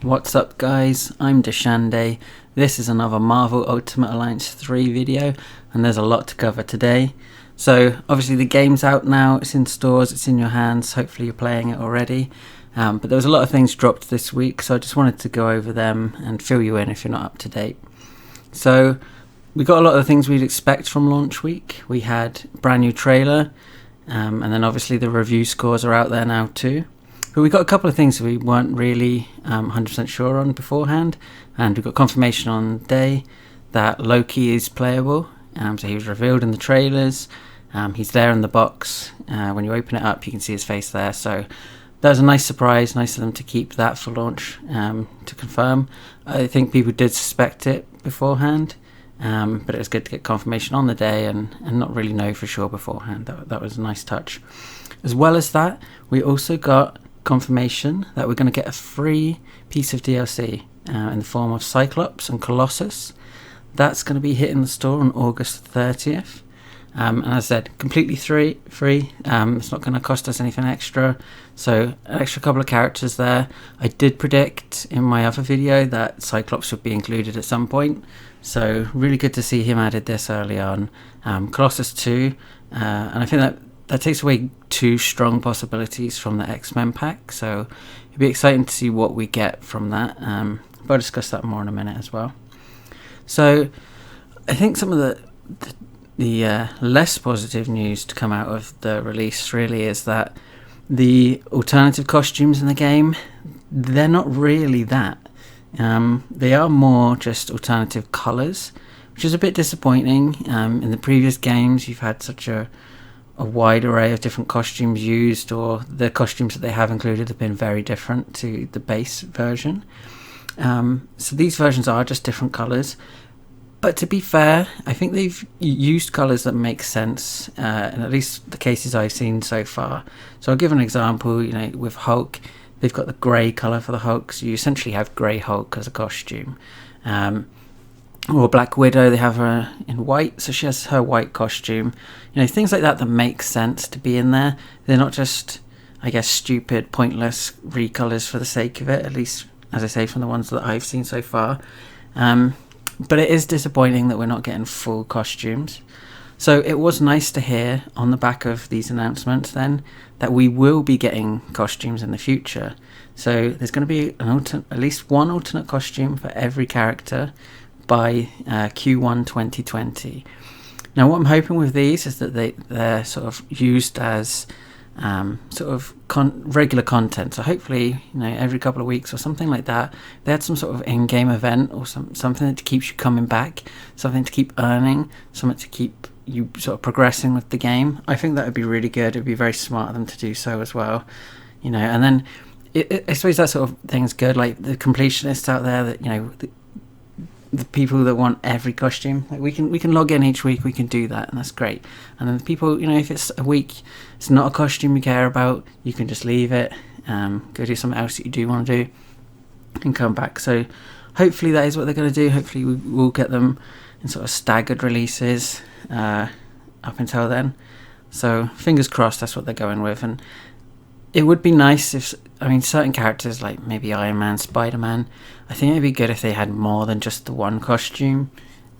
What's up guys, I'm Deshande. This is another Marvel Ultimate Alliance 3 video and there's a lot to cover today. So obviously the game's out now, it's in stores, it's in your hands, hopefully you're playing it already. But there was a lot of things dropped this week, so I just wanted to go over them and fill you in if you're not up to date. So we got a lot of the things we'd expect from launch week. We had a brand new trailer, and then obviously the review scores are out there now too. But we got a couple of things we weren't really 100% sure on beforehand, and we got confirmation on the day that Loki is playable. So he was revealed in the trailers. He's there in the box. When you open it up, you can see his face there. So that was a nice surprise. Nice of them to keep that for launch to confirm. I think people did suspect it beforehand, but it was good to get confirmation on the day and not really know for sure beforehand. That was a nice touch. As well as that, we also got confirmation that we're going to get a free piece of DLC in the form of Cyclops and Colossus. That's going to be hitting the store on August 30th. And as I said, completely free. It's not going to cost us anything extra. So an extra couple of characters there. I did predict in my other video that Cyclops would be included at some point. So really good to see him added this early on. Colossus too. And I think that takes away two strong possibilities from the X-Men pack, so it'll be exciting to see what we get from that. But I'll discuss that more in a minute as well. So I think some of the less positive news to come out of the release really is that the alternative costumes in the game, they're not really that. They are more just alternative colours, which is a bit disappointing. In the previous games you've had such a wide array of different costumes used, or the costumes that they have included have been very different to the base version. So these versions are just different colours, but to be fair, I think they've used colours that make sense, in at least the cases I've seen so far. So I'll give an example. With Hulk, they've got the grey colour for the Hulk, so you essentially have grey Hulk as a costume. Or Black Widow, they have her in white, so she has her white costume. Things like that make sense to be in there. They're not just, I guess, stupid, pointless recolours for the sake of it, at least, as I say, from the ones that I've seen so far. But it is disappointing that we're not getting full costumes. So it was nice to hear on the back of these announcements then that we will be getting costumes in the future. So there's going to be at least one alternate costume for every character by Q1 2020. Now what I'm hoping with these is that they're sort of used as regular content. So hopefully, every couple of weeks or something like that, they had some sort of in-game event or something that keeps you coming back, something to keep earning, something to keep you sort of progressing with the game. I think that would be really good. It would be very smart of them to do so as well. And then I suppose that sort of thing is good. Like the completionists out there that, the people that want every costume, like we can log in each week, we can do that, and that's great. And then the people, if it's a week, it's not a costume you care about, you can just leave it, go do something else that you do want to do, and come back. So hopefully that is what they're going to do. Hopefully we will get them in sort of staggered releases up until then. So fingers crossed that's what they're going with. And it would be nice if, certain characters like maybe Iron Man, Spider-Man, I think it'd be good if they had more than just the one costume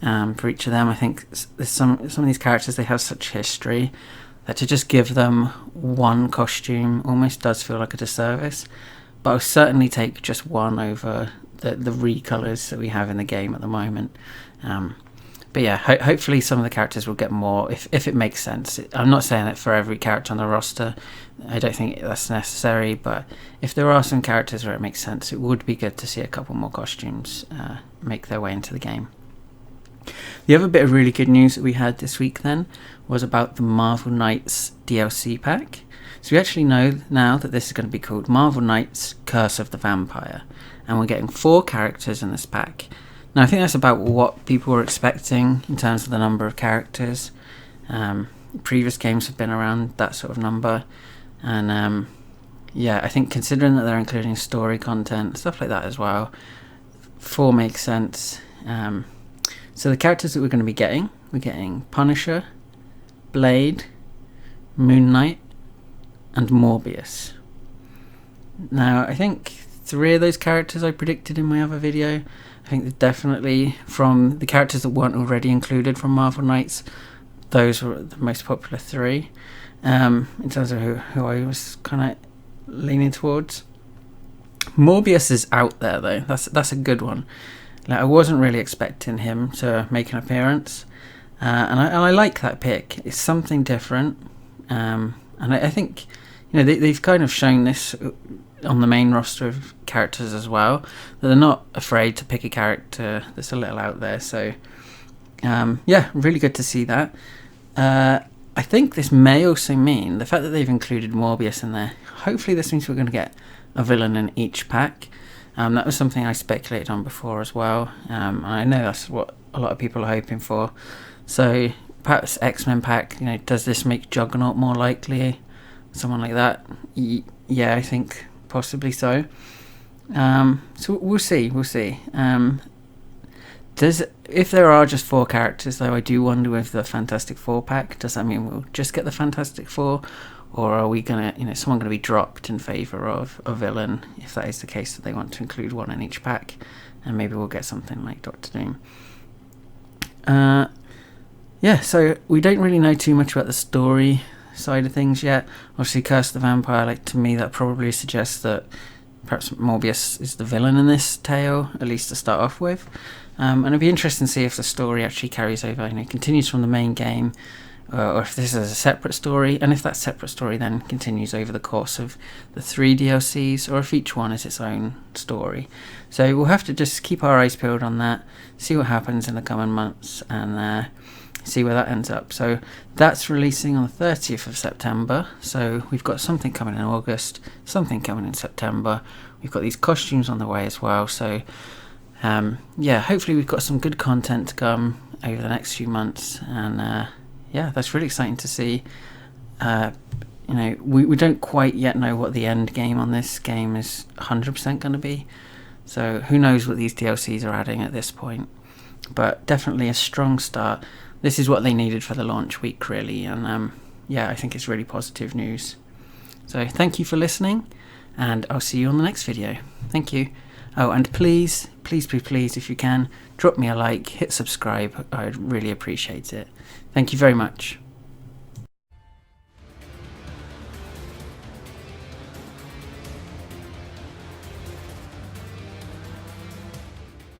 for each of them. I think there's some of these characters, they have such history that to just give them one costume almost does feel like a disservice. But I'll certainly take just one over the recolours that we have in the game at the moment. But yeah, hopefully some of the characters will get more if it makes sense. I'm not saying that for every character on the roster. I don't think that's necessary, but if there are some characters where it makes sense, it would be good to see a couple more costumes make their way into the game. The other bit of really good news that we had this week then was about the Marvel Knights DLC pack. So we actually know now that this is going to be called Marvel Knights Curse of the Vampire, and we're getting 4 characters in this pack. Now I think that's about what people were expecting in terms of the number of characters. Previous games have been around that sort of number, and I think considering that they're including story content, stuff like that as well, 4 makes sense. So the characters that we're going to be getting, we're getting Punisher, Blade, Moon Knight, and Morbius. Now I think 3 of those characters I predicted in my other video. I think that definitely from the characters that weren't already included from Marvel Knights, those were the most popular 3 in terms of who I was kind of leaning towards. Morbius is out there though. That's a good one. Like, I wasn't really expecting him to make an appearance, and I like that pick. It's something different, and I think, you know, they've kind of shown this on the main roster of characters as well, that they're not afraid to pick a character that's a little out there. So yeah, really good to see that. I think this may also mean the fact that they've included Morbius in there. Hopefully this means we're going to get a villain in each pack. That was something I speculated on before as well. And I know that's what a lot of people are hoping for. So perhaps X-Men pack, you know, does this make Juggernaut more likely? Someone like that? Yeah, I think possibly so. So we'll see. If there are just 4 characters though, I do wonder with the Fantastic Four pack, does that mean we'll just get the Fantastic Four, or are we gonna, you know, someone gonna be dropped in favour of a villain, if that is the case, that they want to include one in each pack, and maybe we'll get something like Doctor Doom. Yeah, so we don't really know too much about the story side of things yet. Obviously, Curse the Vampire, like, to me that probably suggests that perhaps Morbius is the villain in this tale, at least to start off with. And it'd be interesting to see if the story actually carries over, you know, continues from the main game, or if this is a separate story, and if that separate story then continues over the course of the 3 DLCs, or if each one is its own story. So we'll have to just keep our eyes peeled on that, see what happens in the coming months, and see where that ends up. So that's releasing on the 30th of September. So we've got something coming in August, something coming in September. We've got these costumes on the way as well. So yeah, hopefully we've got some good content to come over the next few months, and yeah, that's really exciting to see. You know, we don't quite yet know what the end game on this game is 100% going to be, so who knows what these DLCs are adding at this point, but definitely a strong start. This is what they needed for the launch week, really, and yeah, I think it's really positive news. So thank you for listening, and I'll see you on the next video. Thank you. Oh, and please, if you can, drop me a like, hit subscribe. I'd really appreciate it. Thank you very much.